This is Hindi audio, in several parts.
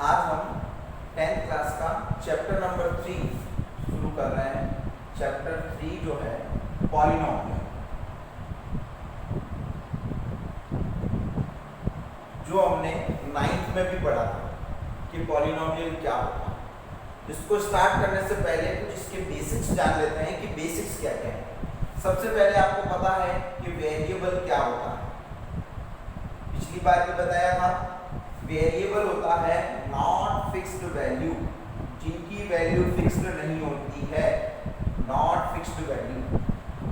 आज हम 10th क्लास का चैप्टर नंबर 3 शुरू कर रहे हैं। चैप्टर 3 जो है पॉलिनोमियल, जो हमने 9th में भी पढ़ा था कि पॉलिनोमियल क्या होता है। इसको स्टार्ट करने से पहले कुछ इसके बेसिक्स जान लेते हैं कि बेसिक्स क्या क्या है। सबसे पहले आपको पता है कि वेरिएबल क्या होता है। पिछली बार भी बताया था, वेरिएबल होता है नॉट फिक्स्ड वैल्यू, जिनकी वैल्यू फिक्स्ड नहीं होती है, नॉट फिक्स्ड वैल्यू।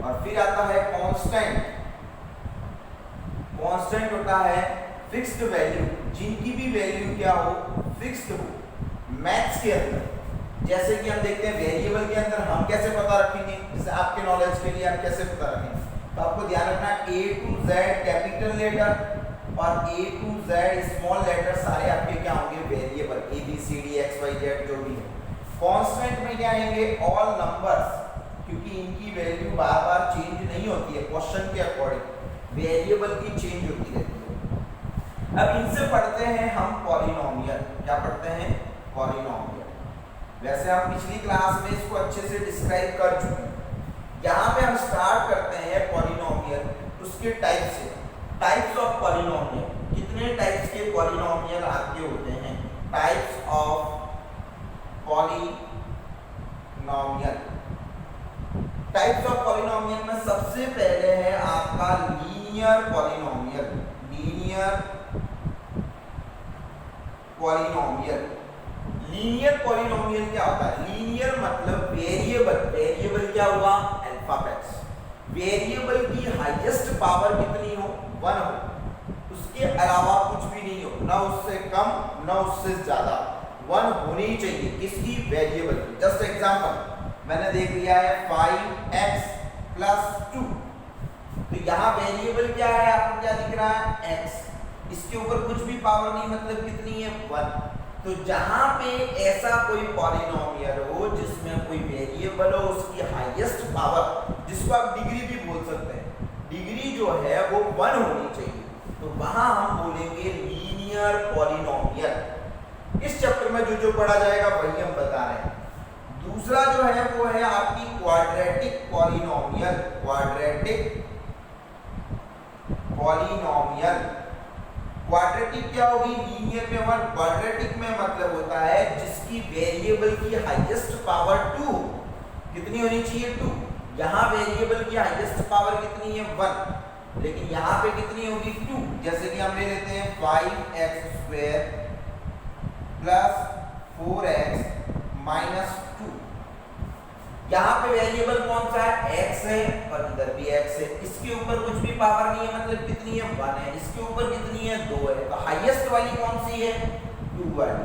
और फिर आता है कांस्टेंट। कांस्टेंट होता है फिक्स्ड वैल्यू, जिनकी भी वैल्यू क्या हो, फिक्स्ड हो। मैथ्स के अंदर जैसे कि हम देखते हैं वेरिएबल के अंदर हम कैसे पता रखेंगे, जैसे आपके नॉलेज के लिए आप कैसे पता रखेंगे, तो आपको ध्यान रखना A to Z capital letter और A to Z small letter सारे आपके क्या होंगे, variable A B C D X Y Z जो भी है। कांस्टेंट में क्या आएंगे, ऑल नंबर्स, क्योंकि इनकी वैल्यू बार बार चेंज नहीं होती है, क्वेश्चन के अकॉर्डिंग वेरिएबल की चेंज होती रहती है। अब इनसे पढ़ते हैं हम पॉलिनोमियल। क्या पढ़ते हैं, पॉलिनोमियल। वैसे हम पिछली क्लास में इसको अच्छे से डिस्क्राइब कर चुके हैं। यहाँ पे हम स्टार्ट करते हैं पॉलिनोमियल उसके टाइप से। टाइप्स ऑफ पॉलिनोमियल, कितने टाइप्स के पॉलिनोमियल आपके होते हैं, types of polynomial. Types of polynomial में सबसे पहले है आपका linear polynomial. Linear polynomial. Linear polynomial क्या होता है, लीनियर मतलब वेरिएबल। वेरिएबल क्या हुआ, अल्फाबेट्स। वेरिएबल की हाईएस्ट पावर कितनी हो, 1 हो, उसके अलावा कुछ भी नहीं हो, ना उससे कम ना उससे ज्यादा, 1 होनी चाहिए। किसकी, वेरिएबल की। जस्ट एग्जांपल मैंने देख लिया है 5x + 2, तो यहाँ वेरिएबल क्या है, आपको क्या दिख रहा है, x। इसके ऊपर कुछ भी पावर नहीं, मतलब कितनी है, 1। तो जहां पे ऐसा कोई पॉलिनोमियल हो जिसमें कोई वेरिएबल हो, उसकी हाईएस्ट पावर, जिसको आप डिग्री भी बोल सकते हैं, डिग्री जो है वो 1 होनी चाहिए, तो वहां हम बोलेंगे लीनियर पॉलिनोमियल। इस चैप्टर में जो जो पढ़ा जाएगा वही हम बता रहे हैं। दूसरा जो है वो है आपकी quadratic polynomial. Quadratic polynomial. Quadratic क्या होगी, लीनियर में 1, क्वाड्रेटिक में मतलब होता है जिसकी वेरिएबल की हाईएस्ट पावर 2, कितनी होनी चाहिए, 2। यहाँ वेरिएबल की हाईएस्ट पावर कितनी है, 1, लेकिन यहाँ पे कितनी होगी, 2। जैसे कि हम ले लेते हैं 5x² + 4x - 2। यहाँ पे वेरिएबल कौन सा है, x है, और इधर भी x है। इसके ऊपर कुछ भी पावर नहीं है, मतलब कितनी है, 1 है। इसके ऊपर कितनी है, 2 है। तो हाईएस्ट वाली कौन सी है, 2 वाली।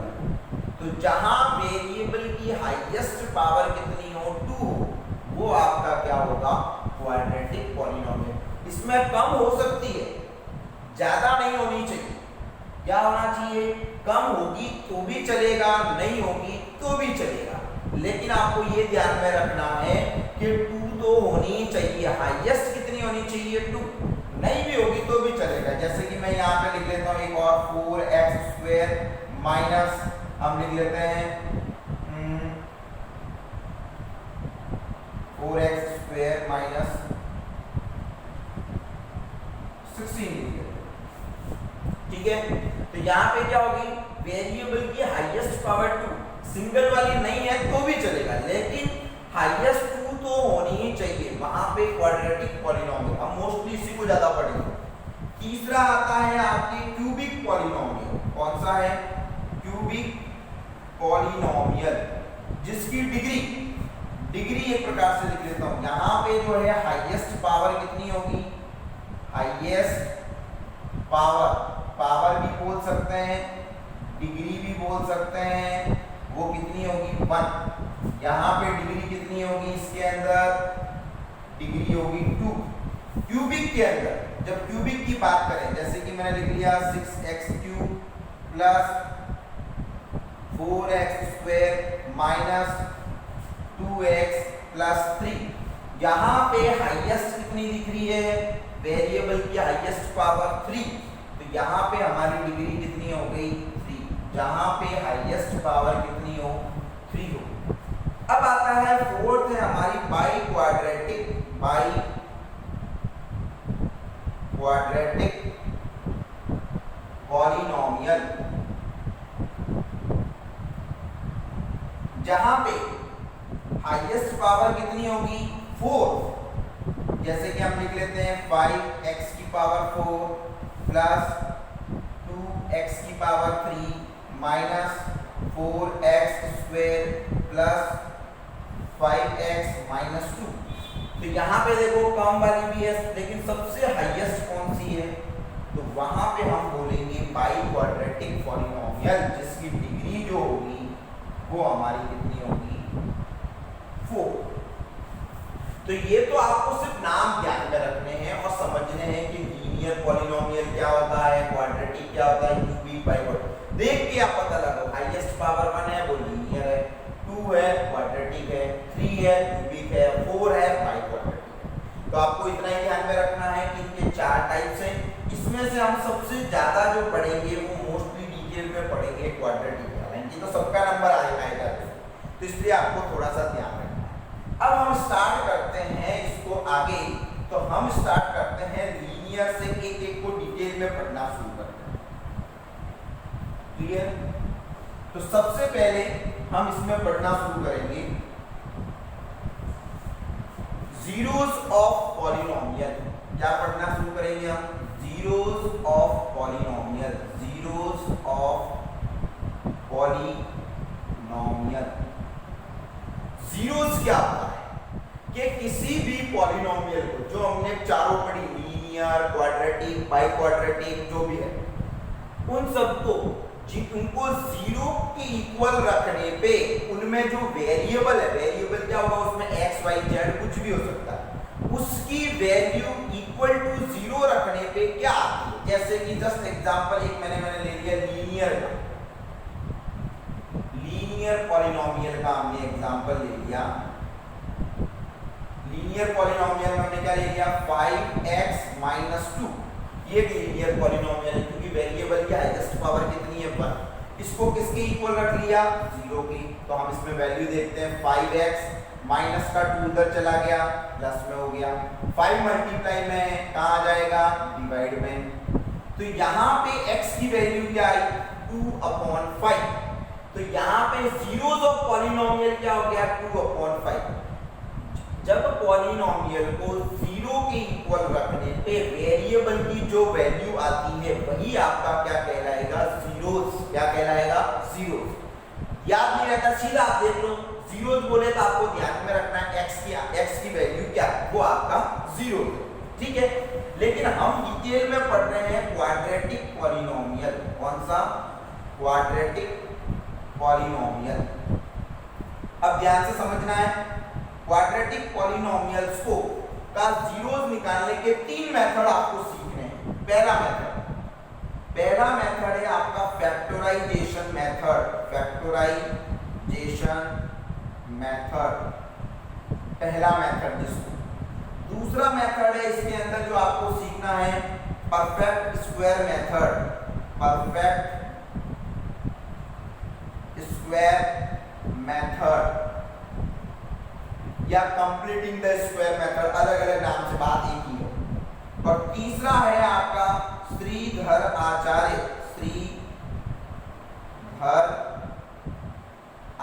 तो जहां वेरिएबल की हाईएस्ट पावर कितनी हो, 2 हो, वो आपका क्या होगा, क्वाड्रेटिक पॉलिनोमियल। इसमें कम हो सकती है, ज्यादा नहीं होनी चाहिए। क्या होना चाहिए, कम होगी तो भी चलेगा, नहीं होगी तो भी चलेगा, लेकिन आपको ये ध्यान में रखना है कि 2 तो होनी चाहिए। हाईएस्ट कितनी होनी चाहिए, 2। नहीं भी होगी तो भी चलेगा। जैसे कि मैं यहाँ पे लिख लेता हूँ एक और 4x² माइनस, हम लिख लेते हैं 4x² - 16, ठीक है। तो यहाँ पे क्या होगी, वेरिएबल की हाईएस्ट पावर 2, सिंगल वाली नहीं है तो भी चलेगा, लेकिन हाईएस्ट 2 तो होनी ही चाहिए वहां पे क्वाड्रेटिक पॉलिनोमियल। हम मोस्टली इसी को ज्यादा पढ़ेंगे। तीसरा आता है आपकी क्यूबिक पॉलिनोमियल। कौन सा है, क्यूबिक पॉलिनोमियल, जिसकी डिग्री एक प्रकार से लिख लेता हूं। यहाँ पे जो है हाईएस्ट पावर कितनी होगी, हाईएस्ट पावर भी बोल सकते हैं, डिग्री भी बोल सकते हैं, वो कितनी होगी, 1। यहाँ पे डिग्री कितनी होगी, इसके अंदर डिग्री होगी 2। क्यूबिक के अंदर जब क्यूबिक की बात करें, जैसे कि मैंने लिख लिया 6x³ + 4x² - 2x + 3। यहाँ पे हाईएस्ट कितनी दिख रही है, वेरिएबल की हाईएस्ट पावर 3, तो यहाँ पे हमारी डिग्री कितनी हो गई, 3। जहां पे हाईएस्ट पावर कितनी हो, 3 हो। अब आता है फोर्थ है हमारी बाई क्वाड्रेटिक पॉलिनोमियल, जहां पे हाईएस्ट पावर कितनी होगी, 4। जैसे कि हम लिख लेते हैं 5x की पावर 4 प्लस 2x की power 3 minus 4x square plus 5x minus 2। तो यहाँ पे देखो कम वाली भी है, लेकिन सबसे हाईएस्ट कौन सी है, तो वहां पे हम बोलेंगे बाई क्वाड्रेटिक पॉलिनोमियल, जिसकी डिग्री जो होगी वो हमारी कितनी होगी, 4। तो ये तो आपको सिर्फ नाम ध्यान में रखने हैं और समझने हैं कि लीनियर पॉलिनोमियल क्या होता है, क्वाड्रेटिक क्या होता है, क्यूबिक बाई, देख के आप पता लगाओ। हाईएस्ट पावर 1 है वो लीनियर है, 2 है क्वाड्रेटिक है, 3 है क्यूबिक है, 4 है बाई क्वाड्रेटिक। तो आपको इतना ही ध्यान में रखना है कि इनके 4 टाइप्स हैं। इसमें से हम सबसे ज्यादा जो पढ़ेंगे वो मोस्टली डिटेल में पढ़ेंगे क्वाड्रेटिक, यानी तो सबका नंबर आएगा, तो इसलिए आपको थोड़ा सा ध्यान रखना है। अब हम स्टार्ट करते हैं इसको आगे, तो हम स्टार्ट करते हैं लीनियर से, एक एक को डिटेल में पढ़ना शुरू करते हैं। क्लियर? तो सबसे पहले हम इसमें पढ़ना शुरू करेंगे जीरोस ऑफ पॉलिनोमियल। क्या पढ़ना शुरू करेंगे हम, zeros of polynomial, zeros of polynomial. Zeros क्या होता है कि किसी भी पॉलिनोमियल को, जो हमने चारों पढ़ी, लीनियर, क्वाड्रेटिक, बाई क्वाड्रेटिक, जो भी है, उन सबको उनको जीरो के इक्वल रखने पे उनमें जो वेरिएबल है, वेरिएबल क्या होगा उसमें x y z कुछ भी हो सकता है, उसकी वैल्यू इक्वल टू 0 रखने पे क्या आती है। जैसे कि जस्ट एग्जांपल एक मैंने ले लिया लीनियर का, लीनियर पॉलिनोमियल का हमने एग्जांपल ले लिया। लीनियर पॉलिनोमियल में हमने क्या ले लिया, 5x माइनस 2। ये लीनियर पॉलिनोमियल है क्योंकि वेरिएबल की हाईएस्ट पावर कितनी है, 1। इसको किसके इक्वल रख लिया, 0 की। तो हम इसमें वैल्यू देखते हैं, 5x माइनस का 2 उधर चला गया, प्लस में हो गया, 5 मल्टीप्लाई में कहाँ आ जाएगा, डिवाइड में। तो यहाँ पे x की वैल्यू क्या आई, 2/5। तो यहाँ पे जीरोस ऑफ पॉलिनोमियल क्या हो गया, 2/5। जब पॉलिनोमियल को 0 के इक्वल रखने पे वेरिएबल की जो वैल्यू आती है वही आपका क्या कहलाएगा, जीरोस। क्या कहलाएगा, जीरोस। याद नहीं रहता, सीधा आप देख लो, जीरोस बोले तो आपको ध्यान में रखना है x की वैल्यू क्या, वो आपका 0 है, ठीक है। लेकिन हम डिटेल में पढ़ रहे हैं क्वाड्रेटिक पॉलिनोमियल। कौन सा, क्वाड्रेटिक पॉलिनोमियल। अब ध्यान से समझना है, क्वाड्रेटिक पॉलिनोमियल्स को का जीरोस निकालने के 3 मेथड आपको सीखने हैं। पहला मेथड है आपका फैक्टराइजेशन मेथड, फैक्टराइजेशन मेथड, पहला मेथड जिसको। दूसरा मेथड है इसके अंदर जो आपको सीखना है, perfect square method, perfect square method या कंप्लीटिंग द स्क्वायर मेथड, अलग अलग नाम से, बात एक ही है। और तीसरा है आपका श्रीधर आचार्य, श्रीधर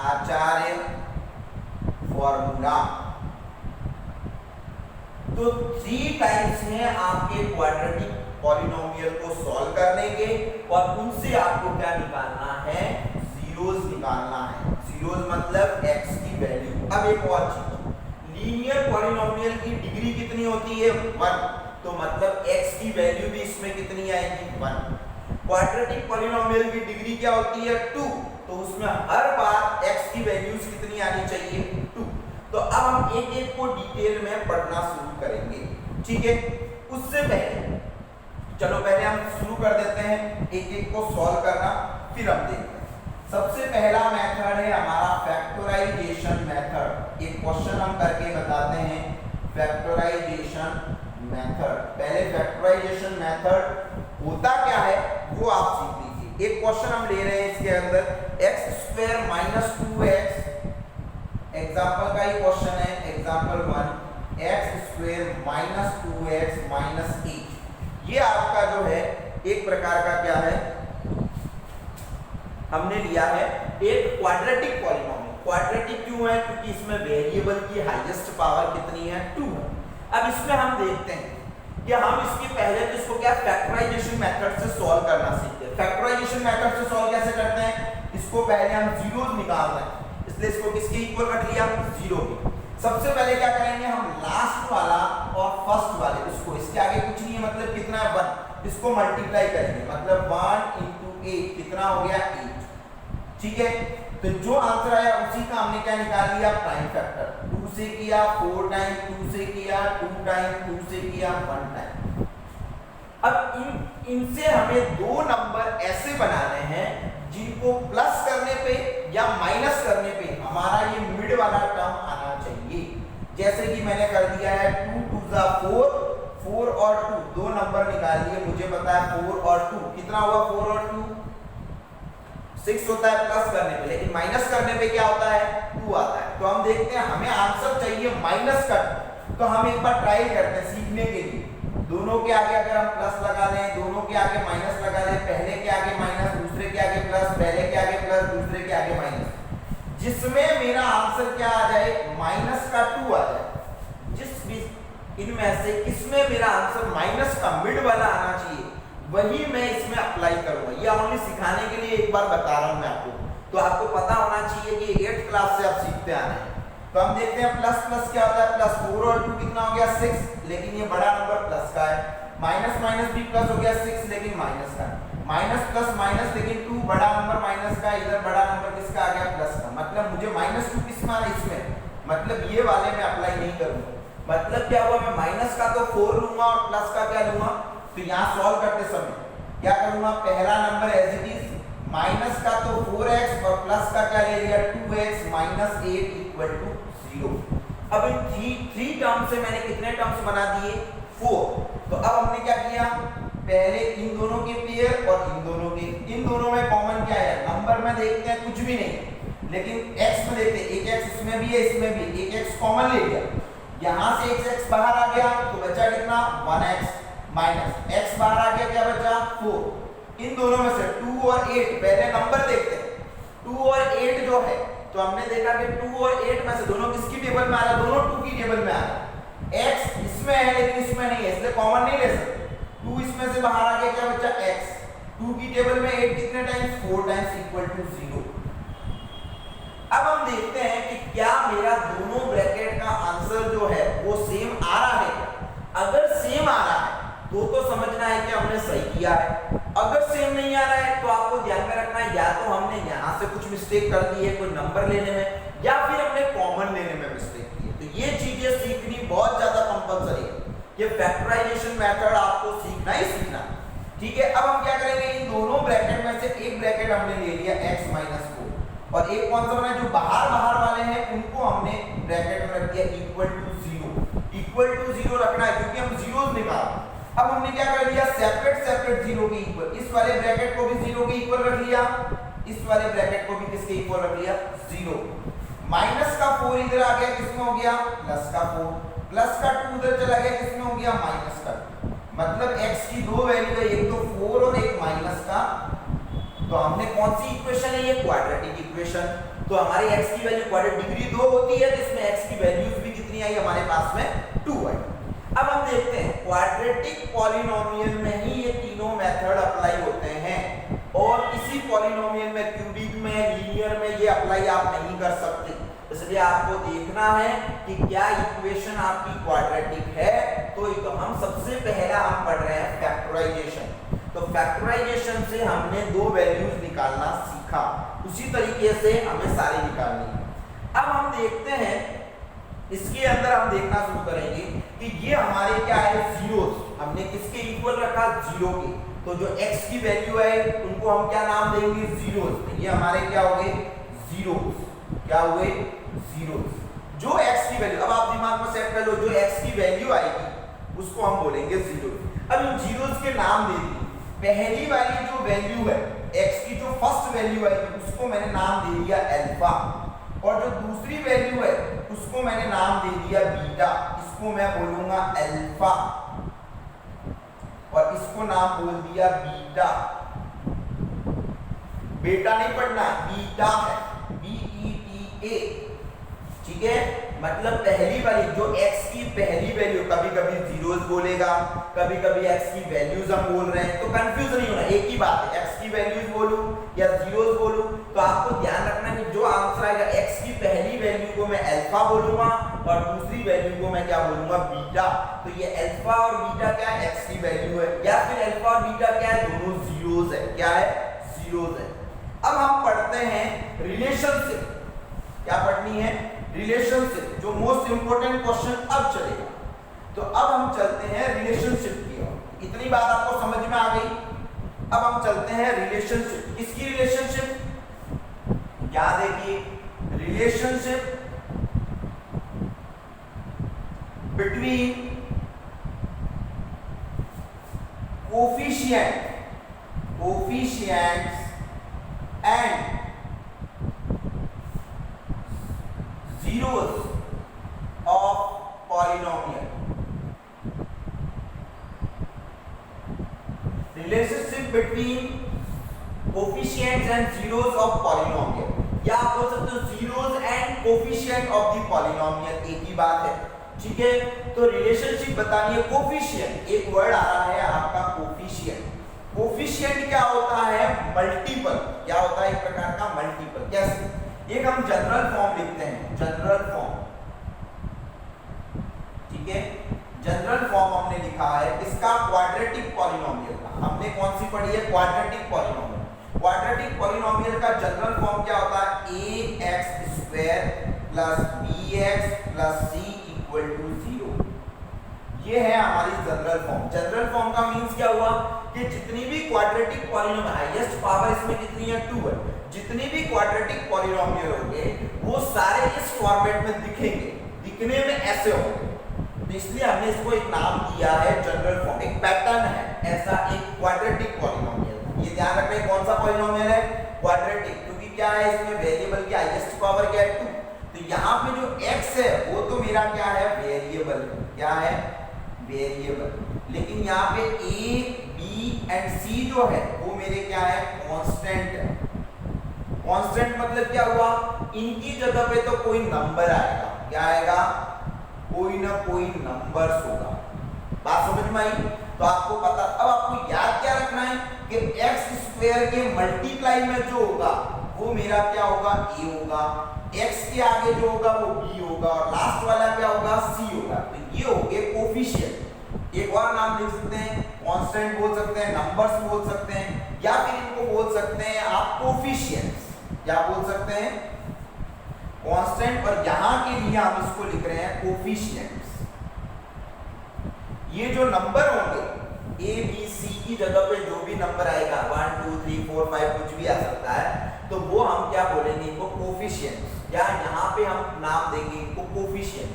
आचार्य फॉर्मूला। तो 3 टाइप्स हैं आपके क्वाड्रेटिक पॉलिनोमियल को सॉल्व करने के, और उनसे आपको क्या निकालना है, जीरोस निकालना है। जीरोस मतलब x की वैल्यू। अब एक और चीज, लीनियर पॉलिनोमियल की डिग्री कितनी होती है, 1। तो मतलब x की वैल्यू भी इसमें कितनी आएगी, 1। क्वाड्रेटिक पॉलिनोमियल की डिग्री क्या होती है, 2। तो उसमें हर बार x की वैल्यूज कितनी आनी चाहिए, 2। तो अब हम एक एक को डिटेल में पढ़ना शुरू करेंगे, ठीक है। उससे पहले चलो पहले हम शुरू कर देते हैं एक एक को सॉल्व करना, फिर हम देखते हैं। सबसे पहला मेथड है हमारा फैक्टराइजेशन मेथड। एक क्वेश्चन हम करके बताते हैं, फैक्टराइजेशन मेथड। पहले फैक्टराइजेशन मेथड होता क्या है वो आप सीख लीजिए। एक क्वेश्चन हम ले रहे हैं इसके अंदर x² - 2x, एग्जांपल का ही क्वेश्चन है, एग्जांपल 1, x² - 2x - 8। ये आपका जो है एक प्रकार का क्या है, हमने लिया है एक क्वाड्रेटिक पॉलिनोमियल। क्वाड्रेटिक क्यों है? क्योंकि इसमें वेरिएबल की हाईएस्ट पावर कितनी है? 2 है। अब इसमें हम देखते हैं कि हम इसके पहले तो इसको क्या फैक्टराइजेशन मेथड से सॉल्व करना सीखते हैं। फैक्टराइजेशन मेथड से सॉल्व कैसे करते हैं? इसको पहले हम जीरोस निकाल रहे हैं, इसलिए इसको किसके इक्वल रख लिया? 0 के। सबसे पहले क्या करेंगे हम, लास्ट वाला और फर्स्ट वाले, इसको इसके आगे कुछ नहीं है, मतलब कितना है 1, इसको मल्टीप्लाई करेंगे, मतलब 1 × 8 कितना हो गया? 8। ठीक है, तो जो आंसर आया उसी का हमने क्या निकाल लिया? Prime factor. 2 से किया 4 टाइम, 2 से किया 2 टाइम, 2 से किया 1 टाइम। अब इनसे हमें दो नंबर ऐसे बनाने हैं जिनको प्लस करने पे या माइनस करने पे हमारा ये मिड वाला टर्म आना चाहिए। जैसे कि मैंने कर दिया है 2 × 2 = 4, 4 और 2 दो नंबर निकाल लिए, मुझे पता है 4 और 2 कितना हुआ? 4 और 2 6 होता है प्लस करने पे, लेकिन माइनस करने पे क्या होता है? 2 आता है। तो हम देखते हैं हमें आंसर चाहिए माइनस का, तो हम एक बार ट्राई करते हैं सीखने के लिए। दोनों के आगे अगर हम प्लस लगा लें, दोनों के आगे माइनस लगा लें, पहले के आगे माइनस, दूसरे के आगे प्लस, पहले के आगे प्लस, दूसरे के आगे माइनस, जिसमें मेरा आंसर क्या आ जाए? -2 आ जाए। जिस भी इनमें से किसमें मेरा आंसर माइनस का मिड वाला आना चाहिए, वही मैं इसमें अप्लाई करूंगा। ये ओनली सिखाने के लिए एक बार बता रहा हूं मैं आपको, तो आपको पता होना चाहिए कि 8th क्लास से आप सीखते आ रहे हैं। तो हम देखते हैं प्लस प्लस क्या होता है? प्लस 4 और 2 कितना हो गया? 6, लेकिन ये बड़ा नंबर प्लस का है। माइनस माइनस भी प्लस हो गया 6, लेकिन माइनस का। माइनस प्लस माइनस, लेकिन 2 बड़ा नंबर माइनस का, इधर बड़ा नंबर किसका आ गया? प्लस का। मतलब मुझे -2 किसमें आना? इसमें, मतलब ये वाले में अप्लाई नहीं करूंगा। मतलब क्या हुआ? मैं माइनस का तो 4 लूंगा और प्लस का क्या लूंगा? तो यहाँ सॉल्व करते समय क्या करूंगा? पहला number as it is, minus का तो 4x और प्लस का क्या ले लिया? 2x - 8 = 0। अब इन 3 टर्म से मैंने कितने टर्म्स बना दिए? 4। तो अब हमने क्या किया? पहले इन दोनों के पेयर और इन दोनों के, इन दोनों में कॉमन क्या है? नंबर में देखते हैं कुछ भी नहीं, लेकिन x में देखते हैं, एक x इसमें भी है, इसमें भी, एक x कॉमन ले लिया, यहां से एक x बाहर आ गया तो बचा कितना? 1x माइनस x बाहर आ गया, क्या बचा? 4। इन दोनों में से 2 और 8, पहले नंबर देखते हैं। 2 और 8 जो है, तो हमने देखा कि 2 और 8 में से दोनों किसकी टेबल में आ रहा है? दोनों 2 की टेबल में आ रहा है। x इसमें है लेकिन इसमें नहीं है, इसलिए कॉमन नहीं ले सकते। 2 इसमें से बाहर आ गया, क्या बचा? x। 2 की टेबल में 8 कितने टाइम्स? 4 टाइम्स = 0। अब हम देखते हैं कि क्या मेरा दोनों ब्रैकेट का आंसर जो है वो सेम आ रहा है। अगर सेम आ रहा है तो समझना है कि हमने सही किया है। अगर सेम नहीं आ रहा है तो आपको ध्यान में रखना है, या तो हमने यहाँ से कुछ मिस्टेक कर दी है कोई नंबर लेने में, या फिर हमने कॉमन लेने में मिस्टेक की है। तो ये चीजें सीखनी बहुत ज्यादा कंपलसरी है। ये फैक्टराइजेशन मेथड आपको सीखना ही सीखना। ठीक है, अब हम क्या करेंगे? इन दोनों ब्रैकेट में से एक ब्रैकेट हमने ले लिया x - 4, और एक कौन सा बना? जो बाहर वाले हैं उनको हमने ब्रैकेट में रख दिया =0 रखना है, क्योंकि हम जीरोस निकाल। अब हमने क्या कर दिया? सेपरेट 0 के इक्वल, इस वाले ब्रैकेट को भी 0 के इक्वल रख लिया, इस वाले ब्रैकेट को भी किसके इक्वल रख लिया? 0। माइनस का 4 इधर आ गया, किसमें हो गया? प्लस का 4। प्लस का 2 इधर चला गया, किसमें हो गया? माइनस का 2। मतलब x की दो वैल्यू है, एक तो 4 और एक माइनस का। तो हमने कौन सी इक्वेशन है? ये क्वाड्रेटिक इक्वेशन। तो हमारी x की वैल्यू क्वाड्रेटिक डिग्री 2 होती है, जिसमें x की वैल्यूज भी कितनी आई हमारे पास में? 2 आई। अब हम देखते हैं क्वाड्रेटिक पॉलिनोमियल में ही ये तीनों मेथड अप्लाई होते हैं, और इसी पॉलिनोमियल में, क्यूबिक में, लीनियर में ये अप्लाई आप नहीं कर सकते। इसलिए आपको देखना है कि क्या इक्वेशन आपकी क्वाड्रेटिक है। तो हम सबसे पहला हम पढ़ रहे हैं फैक्टराइजेशन। तो फैक्टराइजेशन से हमने दो वैल्यूज निकालना सीखा, उसी तरीके से हमें सारी निकालनी है। अब हम देखते हैं, इसके अंदर हम देखना शुरू करेंगे कि ये हमारे क्या है? जीरोस। हमने किसके इक्वल रखा? 0 के। तो जो x की वैल्यू है उनको हम क्या नाम देंगे? जीरोस। ये हमारे क्या हो गए? जीरोस। क्या हुए? जीरोस। जो x की वैल्यू, अब आप दिमाग में सेट कर लो, जो x की वैल्यू आएगी उसको हम बोलेंगे जीरो। अब इन जीरोस के नाम दे दिए, पहली वाली जो वैल्यू है x की, जो फर्स्ट वैल्यू है उसको मैंने नाम दे दिया अल्फा, और जो दूसरी वैल्यू है उसको मैंने नाम दे दिया बीटा। इसको मैं बोलूंगा अल्फा और इसको नाम बोल दिया बीटा। बेटा नहीं पढ़ना, बीटा है, BETA, ठीक है। मतलब पहली वाली जो x की पहली वैल्यू, कभी कभी जीरोस बोलेगा, कभी कभी x की वैल्यूज हम बोल रहे हैं, तो कंफ्यूज नहीं होना, एक ही बात है, x की वैल्यूज बोलूं या जीरोस बोलूं, तो आपको ध्यान रखना कि जो आंसर आएगा x की पहली वैल्यू को मैं अल्फा बोलूंगा और दूसरी वैल्यू को मैं क्या बोलूंगा, बीटा। तो ये अल्फा और बीटा क्या है, x की वैल्यू है, या फिर अल्फा और बीटा क्या है, दोनों जीरोस है, क्या है, जीरोस है। अब हम पढ़ते हैं रिलेशनशिप। क्या पढ़नी है, रिलेशनशिप, जो मोस्ट इंपोर्टेंट क्वेश्चन अब चलेगा। तो अब हम चलते हैं रिलेशनशिप की ओर। इतनी बात आपको समझ में आ गई। अब हम चलते हैं रिलेशनशिप। किसकी रिलेशनशिप, याद है कि relationship between coefficients and zeros of polynomial। relationship between coefficients and zeros of polynomial, या आप बोल सकते हो zeros and coefficient of the polynomial, एक ही बात है, ठीक है। तो रिलेशनशिप बतानी है, कोफिशिएंट, एक वर्ड आ रहा है आपका कोफिशिएंट। कोफिशिएंट क्या होता है, मल्टीपल, क्या होता है, एक प्रकार का मल्टीपल। कैसे, एक हम जनरल फॉर्म लिखते हैं, जनरल फॉर्म, ठीक है। जनरल फॉर्म हमने लिखा है इसका क्वाड्रेटिक पॉलिनोमियल का। हमने कौन सी पढ़ी है, क्वाड्रेटिक पॉलिनोमियल। क्वाड्रेटिक पॉलिनोमियल का जनरल फॉर्म क्या होता है, ax² plus bx plus c equal to 0। ये है हमारी जनरल फॉर्म। जनरल फॉर्म का मींस क्या हुआ कि जितनी भी क्वाड्रेटिक पॉलिनोमियल, हाईएस्ट पावर इसमें कितनी है, 2 है, जितनी भी क्वाड्रेटिक पॉलिनोमियल होंगे वो सारे इस फॉर्मेट में दिखेंगे, दिखने में ऐसे होंगे। तो इसलिए हमने इसको एक नाम दिया है जनरल फॉर्म, एक पैटर्न है ऐसा, एक क्वाड्रेटिक पॉलिनोमियल। ये ध्यान रखना, कौन सा पॉलिनोमियल है, क्वाड्रेटिक, क्योंकि क्या है इसमें वेरिएबल की हाईएस्ट पावर क्या है, 2। तो यहाँ पे जो x है वो तो मेरा क्या है, वेरिएबल, क्या है, वेरिएबल। लेकिन यहाँ पे a, b एंड c जो है वो मेरे क्या है, कांस्टेंट है। कांस्टेंट मतलब क्या हुआ, इनकी जगह पे तो कोई नंबर आएगा, क्या आएगा, कोई ना कोई नंबर्स होगा। बात समझ में आई। तो आपको पता, अब आपको याद क्या रखना है कि x² के मल्टीप्लाई में जो होगा वो मेरा क्या होगा, a होगा, x के आगे जो होगा वो b होगा, और लास्ट वाला क्या होगा, c होगा। तो ये हो गए कोफिशिएंट। एक और नाम लिख सकते हैं, कांस्टेंट बोल सकते हैं, नंबर्स बोल सकते हैं, या फिर इनको बोल सकते हैं आप कोफिशिएंट्स। क्या बोल सकते हैं, कांस्टेंट, और यहां के लिए हम इसको लिख रहे हैं कोफिशिएंट्स। ये जो नंबर होंगे a b c की जगह पे जो भी नंबर आएगा, 1 2 3 4 5 कुछ भी आ सकता है, तो वो हम क्या बोलेंगे, इनको कोफिशिएंट्स, या यहाँ पे हम नाम देंगे इनको कोफिशिएंट।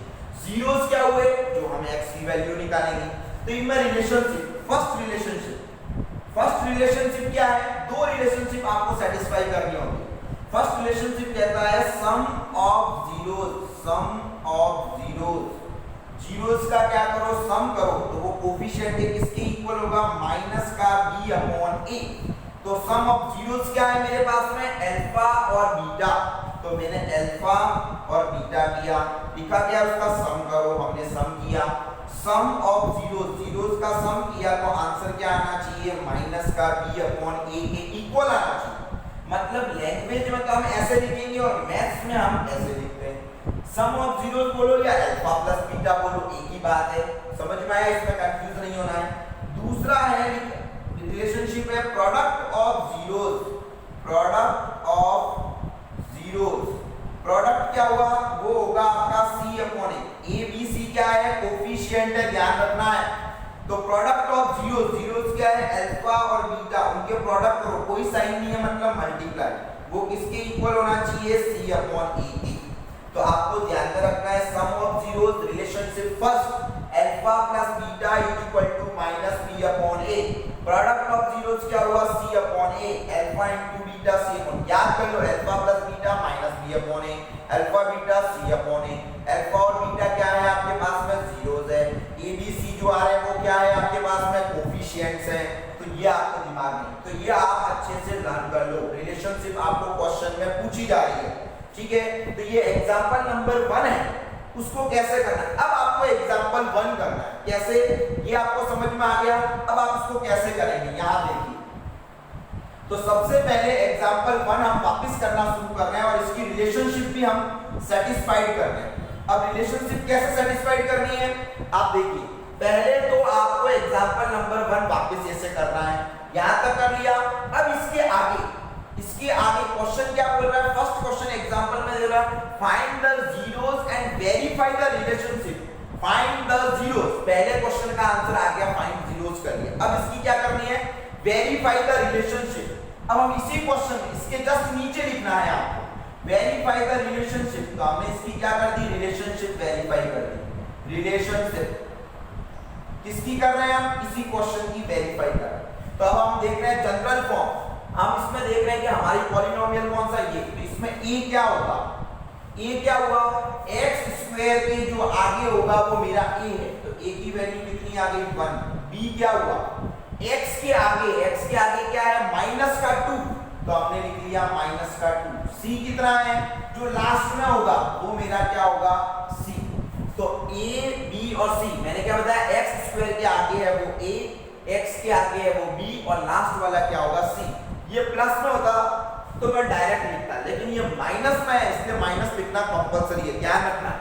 जीरोस क्या हुए, जो हम x की वैल्यू निकालेंगे। तो इनमें रिलेशनशिप, फर्स्ट रिलेशनशिप क्या है, दो रिलेशनशिप आपको सेटिस्फाई करनी होगी। फर्स्ट रिलेशनशिप कहता है सम ऑफ जीरोस। जीरोस का क्या करो, सम करो, तो वो कोफिशिएंट किसके इक्वल होगा, माइनस का b/a। तो सम ऑफ जीरोस क्या है मेरे पास में, अल्फा और बीटा। तो मैंने अल्फा और बीटा किया, लिखा क्या, उसका सम करो, हमने सम किया। सम ऑफ जीरोस का सम किया तो आंसर क्या आना चाहिए, माइनस का b/a के इक्वल आना चाहिए। मतलब लैंग्वेज में तो हम ऐसे लिखेंगे और मैथ्स में हम ऐसे लिखते हैं। सम ऑफ जीरोस बोलो या अल्फा प्लस बीटा बोलो, एक ही बात है। समझ में आया, इसमें कंफ्यूज नहीं होना है। दूसरा है रिलेशनशिप है प्रोडक्ट ऑफ जीरोस। प्रोडक्ट क्या हुआ, वो होगा आपका c/a। a b c क्या है, कोफिशिएंट है, ध्यान रखना है। तो प्रोडक्ट ऑफ जीरोस क्या है, अल्फा और बीटा, उनके प्रोडक्ट करो, कोई साइन नहीं है, मतलब मल्टीप्लाई, वो किसके इक्वल होना चाहिए, c/a के। तो आपको ध्यान में रखना है sum of zeros relationship first, alpha plus beta equal to minus b/a। Product of zeros क्या हुआ c upon a alpha into beta c upon, याद कर लो alpha plus beta minus b upon a, alpha beta c upon a, alpha और बीटा क्या है आपके पास में जीरोस है, a b c जो आ रहे हैं वो क्या है आपके पास में कोफिशिएंट्स हैं, तो ये आपके दिमाग में, तो ये आप अच्छे से लर्न कर लो, रिलेशनशिप आपको क्वेश्चन में पूछी जा रही है, ठीक है। तो ये एग्जांपल नंबर 1 है, उसको कैसे करना है, अब आपको एग्जांपल 1 करना है, कैसे, ये आपको समझ में आ गया, अब आप इसको कैसे करेंगे यहाँ देखिए। तो सबसे पहले एग्जांपल 1 हम वापस करना शुरू कर रहे हैं और इसकी रिलेशनशिप भी हम सेटिस्फाइड कर रहे हैं। अब रिलेशनशिप कैसे सेटिस्फाइड करनी है, आप देखिए, पहले तो आपको एग्जांपल नंबर 1 वापस ऐसे करना है, यहां तक कर लिया। अब इसके आगे क्वेश्चन क्या बोल रहा है, फर्स्ट क्वेश्चन एग्जांपल में दे रहा है find the zeros and verify the relationship, find the zeros, पहले क्वेश्चन का आंसर आ गया, फाइंड जीरोस कर लिया। अब इसकी क्या करनी है, वेरीफाई द रिलेशनशिप। अब हम इसी क्वेश्चन में इसके जस्ट नीचे लिखना है आपको, वेरीफाई द रिलेशनशिप, तो हमने इसकी क्या कर दी, रिलेशनशिप वेरीफाई कर दी। रिलेशनशिप किसकी कर रहे हैं हम, इसी क्वेश्चन की वेरीफाई कर रहे हैं। तो अब हम देख रहे हैं जनरल फॉर्म, हम इसमें देख रहे हैं कि हमारी पॉलिनोमियल कौन सा ये, तो इसमें a क्या होगा, a क्या हुआ, x स्क्वायर के जो आगे होगा वो मेरा a है, तो a की वैल्यू कितनी आ गई 1। b क्या हुआ, x के आगे क्या है, माइनस का 2, तो हमने लिख लिया माइनस का 2। c कितना है, जो लास्ट में होगा वो मेरा क्या होगा, c। तो a b और c, मैंने क्या बताया, x स्क्वायर के आगे है वो a, x के आगे है वो b और लास्ट वाला क्या होगा c। ये प्लस में होता तो मैं डायरेक्ट लिखता, लेकिन ये माइनस में है इसलिए माइनस लिखना कंपलसरी है, ध्यान रखना,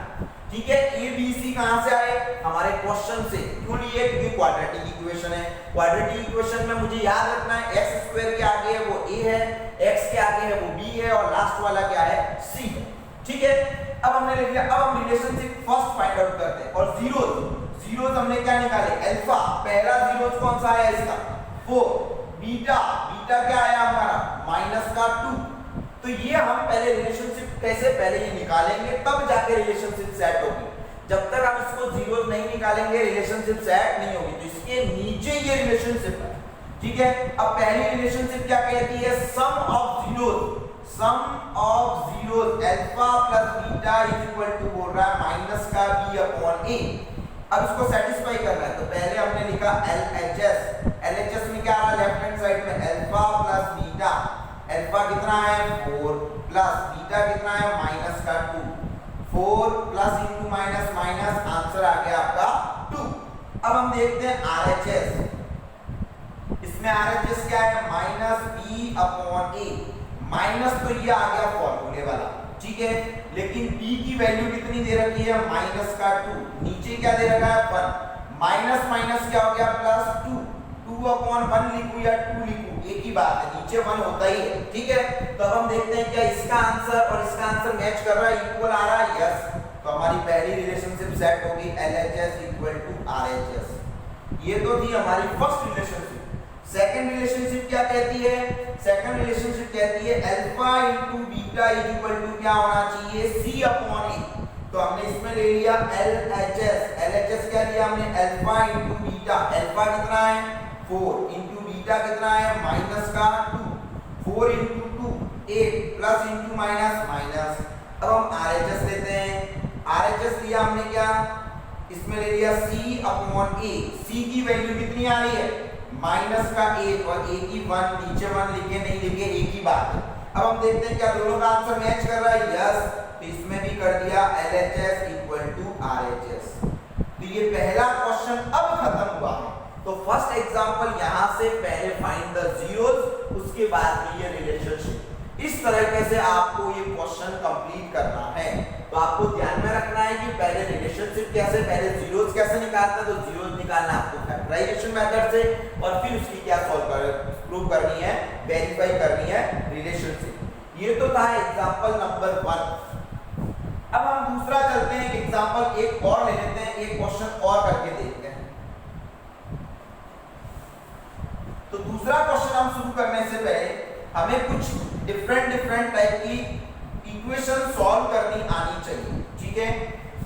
ठीक है। ए बी सी कहां से आए, हमारे क्वेश्चन से, क्यों लिए, क्योंकि क्वाड्रेटिक इक्वेशन है, क्वाड्रेटिक इक्वेशन में मुझे याद रखना है x स्क्वायर के आगे है वो a है, x के आगे है वो b है और लास्ट वाला क्या है, c, ठीक है। अब हमने लिख लिया, अब हम रिलेशनशिप फर्स्ट फाइंड आउट करते हैं, और जीरोस हमने क्या निकाले, अल्फा, पहला जीरोस कौन सा है इसका 4, बीटा क्या आया हमारा माइनस का 2। तो ये हम पहले रिलेशनशिप कैसे, पहले ये निकालेंगे तब जाके रिलेशनशिप सेट होगी, जब तक हम इसको जीरोस नहीं निकालेंगे रिलेशनशिप सेट नहीं होगी। तो इसके नीचे ये रिलेशनशिप है, ठीक है। अब पहली रिलेशनशिप क्या कहती है, sum of zeros alpha plus beta is equal to बोल रहा है माइनस का b अपॉन a। अब इसको सेटिस्फाई करना है, तो पहले हमने लिखा LHS में क्या आ रहा है, लेफ्ट हैंड साइड में अल्फा प्लस बीटा, अल्फा कितना है 4 प्लस बीटा कितना है माइनस का 2, 4 plus into minus minus, answer आ गया आपका 2। अब हम देखते हैं RHS, इसमें RHS क्या है, minus b upon a, minus तो ये आ गया फॉर्मूले वाला, ठीक है, लेकिन b की वैल्यू कितनी दे रखी है, माइनस का 2, नीचे क्या दे रखा है 1, माइनस माइनस क्या हो गया प्लस 2, 2 अपॉन 1 लिखूं या 2 लिखूं, एक ही बात है, नीचे 1 होता ही है, ठीक है। तो अब हम देखते हैं क्या इसका आंसर और इसका आंसर मैच कर रहा है, इक्वल आ रहा है, यस। तो हमारी पहली रिलेशनशिप सेट होगी LHS इक्वल टू RHS। ये तो थी हमारी फर्स्ट रिलेशनशिप। सेकंड रिलेशनशिप क्या कहती है, सेकंड रिलेशनशिप कहती है alpha into beta is equal to क्या होना चाहिए, c अपॉन a। तो हमने इसमें ले लिया LHS क्या लिया हमने, अल्फा इनटू बीटा, अल्फा कितना है 4 इनटू बीटा कितना है माइनस का 2, 4 into 2 8 plus into minus minus. अब हम RHS लेते हैं, RHS लिया हमने क्या, इसमें ले लिया c अपॉन a, c की वैल्यू कितनी आ रही है माइनस का 1 और a की 1, नीचे 1 लिखे नहीं लिखे एक ही बात है। अब हम देखते हैं क्या दोनों का आंसर मैच कर रहा है, यस। तो इसमें भी कर दिया LHS इक्वल टू RHS। तो ये पहला क्वेश्चन अब खत्म हुआ है। तो फर्स्ट एग्जांपल यहां से पहले फाइंड द जीरोस, उसके बाद ये रिलेशनशिप, इस तरीके से आपको ये क्वेश्चन कंप्लीट करना है। तो आपको ध्यान में रखना है कि पहले रिलेशनशिप कैसे, पहले जीरोस कैसे निकालते हैं, तो जीरोस निकालना आपको फैक्टराइजेशन मेथड से, और फिर उसकी क्या प्रूव करनी है, वेरीफाई करनी है रिलेशनशिप। ये तो था एग्जांपल नंबर 1। अब हम दूसरा चलते हैं, एग्जांपल एक और ले लेते हैं, एक क्वेश्चन और करके देखते हैं। तो दूसरा क्वेश्चन हम शुरू करने से पहले हमें कुछ डिफरेंट टाइप की इक्वेशन सॉल्व करनी आनी चाहिए, ठीक है।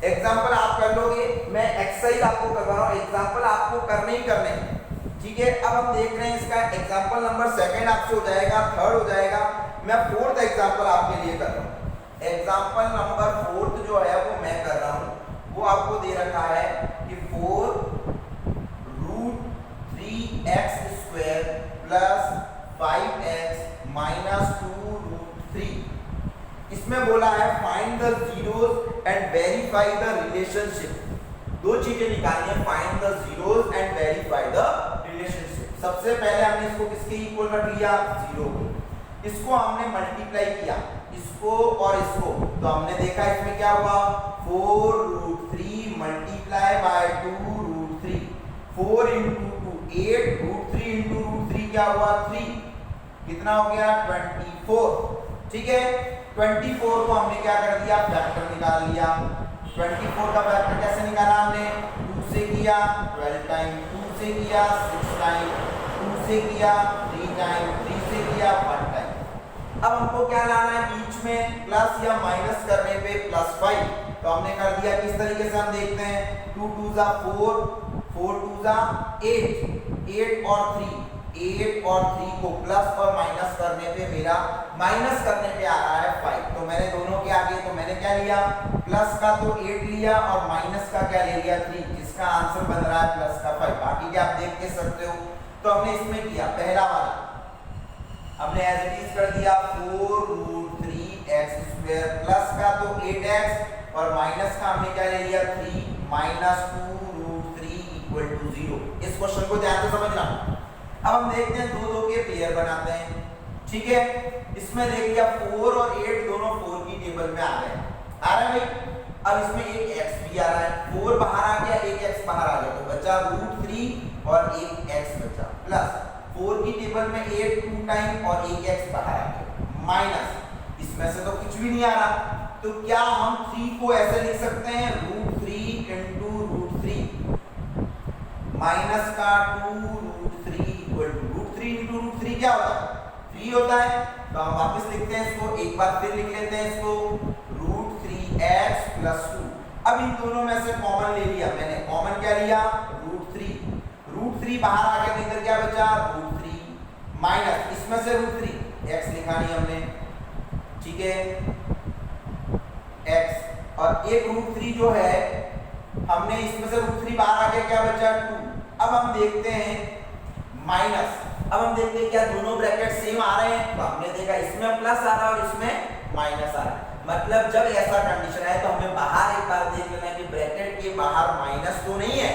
एग्जांपल आप कर लोगे, मैं एक्सरसाइज आपको करवा रहा हूं, एग्जांपल आपको करने ही करने हैं, ठीक है, अब हम देख रहे हैं इसका एग्जांपल नंबर सेकंड आपसे हो जाएगा, थर्ड हो जाएगा, मैं फोर्थ एग्जांपल आपके लिए कर रहा हूं। एग्जांपल नंबर फोर्थ जो है वो मैं कर रहा हूं, वो आपको दे रखा है कि 4 root 3x square plus 5x minus 2 root 3। इसमें बोला है find the zeros and verify the relationship. दो चीजें निकालनी है, find the zeros and verify the relationship. सबसे पहले हमने इसको किसके इक्वल रख लिया, 0 को। इसको हमने मल्टीप्लाई किया, इसको और इसको, तो हमने देखा इसमें क्या हुआ, 4 root 3 multiply by 2 root 3, 4 into 2 8, root 3 into root 3 क्या हुआ 3, कितना हो गया 24। ठीक है, 24 को हमने क्या कर दिया, फैक्टर निकाल लिया। 24 का फैक्टर कैसे निकाला हमने, 2 से किया 12 टाइम, 2 से किया 6 टाइम, 2 से किया 3 टाइम, 3 से किया 1 टाइम। अब हमको क्या लाना है, बीच में प्लस या माइनस करने पे +5, तो हमने कर दिया किस तरीके से, हम देखते हैं 2 2 जा 4, 4 2 जा 8, 8 और 3, 8 और 3 को प्लस और माइनस करने पे मेरा माइनस करने पे आ रहा है 5। तो मैंने दोनों के आगे तो मैंने क्या लिया, प्लस का तो 8 लिया और माइनस का क्या ले लिया 3, जिसका आंसर बन रहा है प्लस का 5। बाकी क्या आप देख के सकते हो। तो हमने इसमें किया पहला वाला, हमने एज इट इज कर दिया 4 रूट 3x स्क्वायर, प्लस का तो 8x और माइनस का हमने क्या ले लिया 3 माइनस 2 रूट 3 इक्वल टू 0। इस क्वेश्चन को ध्यान से समझना। अब हम देखते हैं 2 2 के पेयर बनाते हैं। ठीक है, इसमें देख लिया 4 और 8 दोनों 4 की टेबल में आ गए, आ रहा है भाई। अब इसमें एक x भी आ रहा है, 4 बाहर आ गया, एक x बाहर आ गया, तो बचा रूट 3 और एक x बचा, प्लस 4 की टेबल में 8 2 टाइम और एक x बाहर आ गया, माइनस इसमें से तो कुछ भी नहीं आ रहा, तो क्या हम 3 को ऐसे लिख सकते हैं, रूट 3 इंटू रूट 3 माइनस का 2 root 3 equal to root 3 into root 3 क्या होता है 3 होता है। तो हम वापस लिखते हैं इसको, एक बार फिर लिख लेते हैं इसको, रूट 3x प्लस 2। अब इन दोनों में से कॉमन ले लिया मैंने, कॉमन क्या लिया रूट 3, रूट 3 बाहर आ गया, इधर क्या बचा रूट 3 माइनस इसमें से रूट 3 x लिखा नहीं हमने, ठीक है x, और एक रूट 3 जो है हमने इसमें से रूट 3 बाहर आ गया, क्या बचा 2। अब हम देखते हैं माइनस, अब हम देखते हैं क्या दोनों ब्रैकेट सेम आ रहे हैं, तो हमने देखा इसमें प्लस आ रहा है और इसमें माइनस आ रहा है। मतलब जब ऐसा कंडीशन है तो हमें बाहर एक बार देख लेना कि ब्रैकेट के बाहर माइनस तो नहीं है,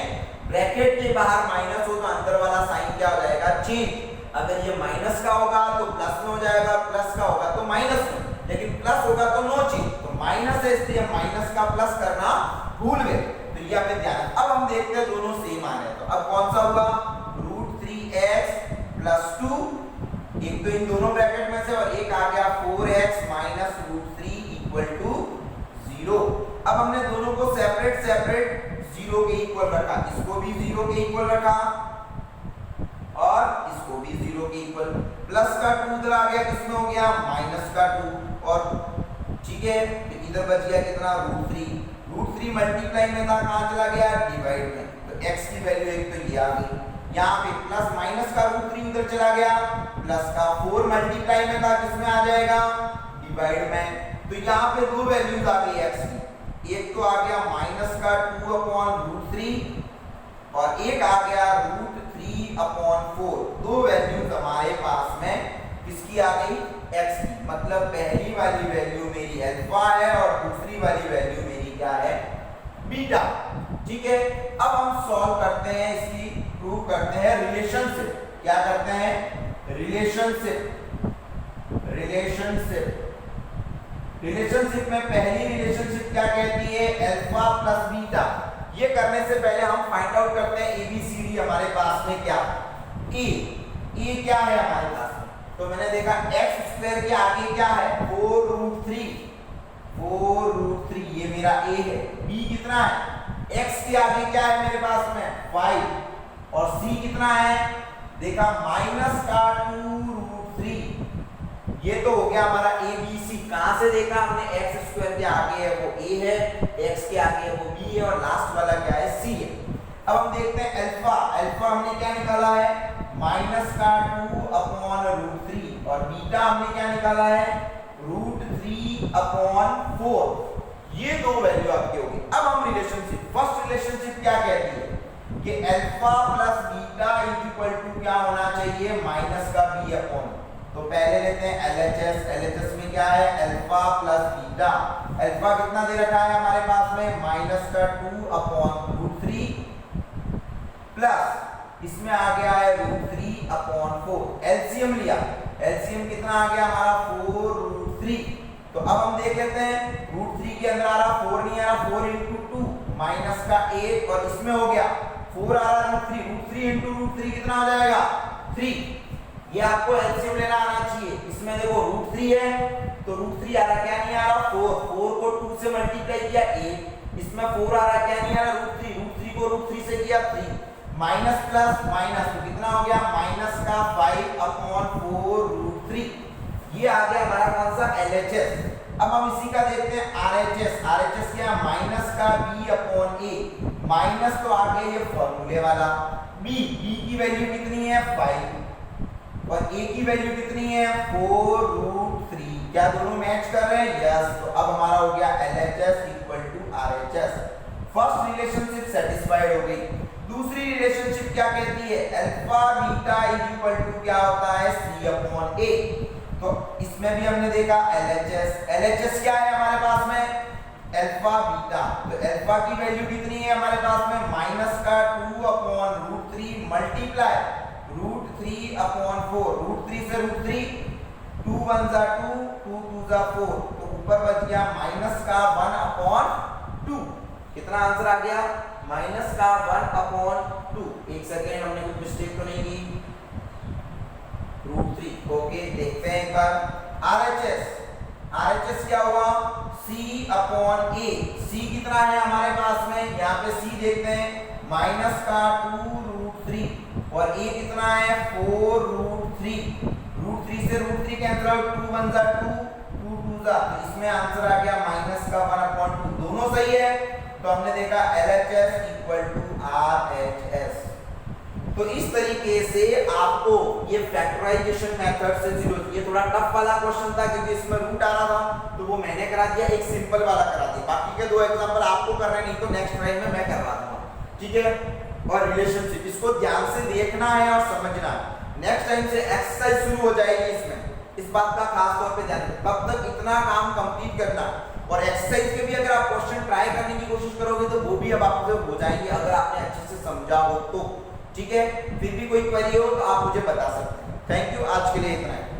ब्रैकेट के बाहर माइनस हो तो अंदर वाला साइन क्या हो जाएगा चेंज। अगर ये माइनस का होगा तो प्लस में हो जाएगा, प्लस का होगा तो माइनस में, लेकिन प्लस होगा तो नो चेंज, तो माइनस है इसलिए माइनस का प्लस करना भूल गए, तो ये हमें ध्यान। अब हम देखते हैं दोनों सेम आ रहे हैं, तो अब कौन सा हुआ रूट 3x प्लस 2, एक तो इन दोनों ब्रैकेट में से, और एक आ गया 4x minus root 3 equal to 0। अब हमने दोनों को सेपरेट सेपरेट 0 के इक्वल रखा, इसको भी 0 के इक्वल रखा और इसको भी 0 के इक्वल, प्लस का 2 इधर आ गया, किसमें हो गया माइनस का 2, और ठीक है इधर बच गया कितना रूट 3, रूट 3 मल्टीप्लाई में था, कहां चला गया डिवाइड में, तो x की वैल्यू एक तो ये आ गई, यहाँ पे प्लस माइनस का रूट 3 उधर चला गया, प्लस का 4 मल्टीप्लाई में था, किसमें आ जाएगा डिवाइड में, तो यहाँ पे दो वैल्यूज आ गई x की, एक तो आ गया माइनस का 2 अपॉन रूट 3 और एक आ गया रूट 3 अपॉन 4, दो वैल्यूज हमारे पास में किसकी आ गई x की। मतलब पहली वाली वैल्यू मेरी अल्फा है और दूसरी वाली वैल्यू मेरी क्या है बीटा। ठीक है, अब हम सॉल्व करते हैं, इसकी प्रूव करते हैं रिलेशनशिप। क्या करते हैं रिलेशनशिप, रिलेशनशिप में पहली रिलेशनशिप क्या कहती है अल्फा प्लस बीटा। ये करने से पहले हम फाइंड आउट करते हैं एबीसीडी हमारे पास में क्या, ए क्या है हमारे पास में, तो मैंने देखा एक्स स्क्वायर के आगे क्या है 4 रूट 3 ये मेरा ए है, बी कितना है x के आगे क्या है मेरे पास में 5 और c कितना है देखा माइनस का 2 रूट 3, ये तो हो गया हमारा ए बी सी। कहां से देखा हमने एक्स स्क्वायर के आगे है वो a है, x के आगे है वो b है और लास्ट वाला क्या है c है। अब हम देखते हैं अल्फा। अल्फा हमने क्या निकाला है, माइनस का 2 अपॉन रूट 3, और बीटा हमने क्या निकाला है, रूट 3 अपॉन 4। ये दो वैल्यू आपकी होगी। अब हम रिलेशनशिप, फर्स्ट रिलेशनशिप क्या कहती है कि alpha plus beta is equal to क्या होना चाहिए, माइनस का बी अपॉन। तो पहले लेते हैं LHS। LHS में क्या है, अल्फा प्लस बीटा। अल्फा कितना दे रखा है हमारे पास में, माइनस का 2 अपॉन रूट 3 प्लस इसमें आ गया है रूट 3 अपॉन 4। एलसीएम लिया, एलसीएम कितना आ गया हमारा, 4 रूट 3। तो अब हम देख लेते हैं, रूट 3 के अंदर आ रहा 4 नहीं आ रहा, 4 इंटू 2 माइनस का 8, और इसमें हो गया 4 आ रहा रूट 3, रूट 3 इंटू रूट 3 कितना हो जाएगा, 3। ये आपको एलसीएम लेना आना चाहिए। इसमें देखो रूट 3 है तो रूट 3 आ रहा, क्या नहीं आ रहा, 4। 4 को 2 से मल्टीप्लाई किया 8, इसमें 4 आ रहा, क्या नहीं आ रहा, रूट 3। रूट 3 को रूट 3 से किया 3, माइनस प्लस माइनस, तो कितना हो गया, माइनस का 5 अपॉन 4 रूट 3। ये आ गया हमारा कौन सा, LHS। अब हम इसी का देखते हैं RHS। RHS क्या, माइनस का b अपॉन a। माइनस तो आ गया ये फॉर्मूले वाला, b की वैल्यू कितनी है, 5, और a की वैल्यू कितनी है, 4 रूट 3। क्या दोनों मैच कर रहे हैं, यस। तो अब हमारा हो गया LHS equal to RHS। First relationship satisfied हो गई। दूसरी रिलेशनशिप क्या कहती है, alpha beta is equal to क्या होता है, c अपॉन a। तो इसमें भी हमने देखा LHS। LHS क्या है हमारे पास में, अल्फा बीटा। तो अल्फा की वैल्यू कितनी है हमारे पास में, माइनस का 2 upon root 3 multiply root 3 upon 4। Root 3 से रूट 3, 2 1 जा 2, 2 2 जा 4, तो ऊपर बच गया माइनस का 1 अपॉन 2। कितना आंसर आ गया, माइनस का 1 अपॉन 2। एक सेकेंड, हमने कुछ मिस्टेक तो नहीं की, रूट 3। ओके, देखते हैं एक बार RHS। RHS क्या हुआ, c अपॉन a। c कितना है हमारे पास में, यहाँ पे c देखते हैं, माइनस का 2 रूट 3, और a कितना है, 4 रूट 3। रूट 3 से रूट 3 कैंसिल आउट, 2 1 जा 2, 2 2 जा, तो इसमें आंसर आ गया माइनस का 1 अपॉन 2। दोनों सही है, तो हमने देखा LHS इक्वल टू RHS। तो इस तरीके से आपको ये फैक्टराइजेशन मेथड से जीरो, ये थोड़ा टफ वाला क्वेश्चन था क्योंकि इसमें रूट आ रहा था, तो वो मैंने करा दिया, एक सिंपल वाला करा दिया। बाकी के दो एग्जांपल आपको करने नहीं तो नेक्स्ट टाइम में मैं करवा दूंगा, ठीक है। और रिलेशनशिप इसको ध्यान से देखना है और समझना है। नेक्स्ट टाइम से एक्सरसाइज शुरू हो जाएगी इसमें, इस बात का खास तौर पे ध्यान रखना। तब तक इतना काम कंप्लीट करना, और एक्सरसाइज के भी अगर आप क्वेश्चन ट्राई करने की कोशिश करोगे तो वो भी अब आपसे हो जाएंगे अगर आपने अच्छे से समझा हो तो, ठीक है। फिर भी कोई क्वेरी हो तो आप मुझे बता सकते हैं। थैंक यू, आज के लिए इतना है।